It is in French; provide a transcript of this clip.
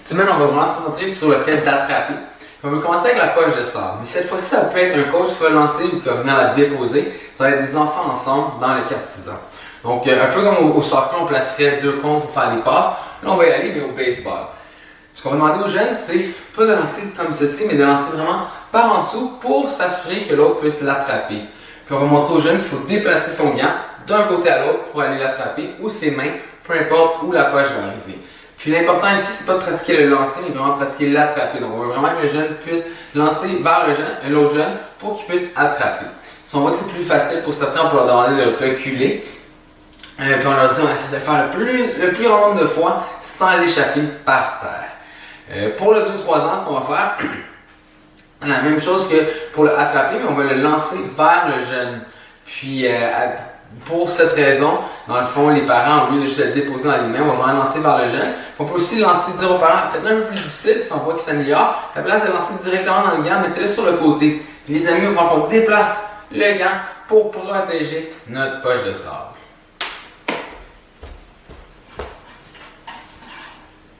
Cette semaine, on va vraiment se concentrer sur le fait d'attraper. On va commencer avec la poche de sable. Mais cette fois-ci, ça peut être un coach qui va lancer ou qui va venir la déposer. Ça va être des enfants ensemble dans le 4-6 ans. Donc, un peu comme au soccer, on placerait 2 comptes pour faire les passes. Là, on va y aller, mais au baseball. Ce qu'on va demander aux jeunes, c'est pas de lancer comme ceci, mais de lancer vraiment par en dessous pour s'assurer que l'autre puisse l'attraper. Puis on va montrer aux jeunes qu'il faut déplacer son gant d'un côté à l'autre pour aller l'attraper, ou ses mains, peu importe où la poche va arriver. Puis l'important ici, c'est pas de pratiquer le lancer, mais vraiment de pratiquer l'attraper. Donc on veut vraiment que le jeune puisse lancer vers l'autre jeune pour qu'il puisse attraper. Si on voit que c'est plus facile pour certains, on peut leur demander de reculer. Puis on leur dit, on essaie de le faire le plus grand nombre de fois sans l'échapper par terre. Pour le 2-3 ans, ce qu'on va faire, la même chose que pour le attraper, mais on va le lancer vers le jeune. Puis pour cette raison, dans le fond, les parents, au lieu de juste le déposer dans les mains, on va vraiment lancer vers le jeune. On peut aussi dire aux parents, faites-le un peu plus difficile si on voit qu'il s'améliore. À la place de lancer directement dans le gant, mettez-le sur le côté. Puis les amis, il va falloir qu'on déplace le gant pour protéger notre poche de sable.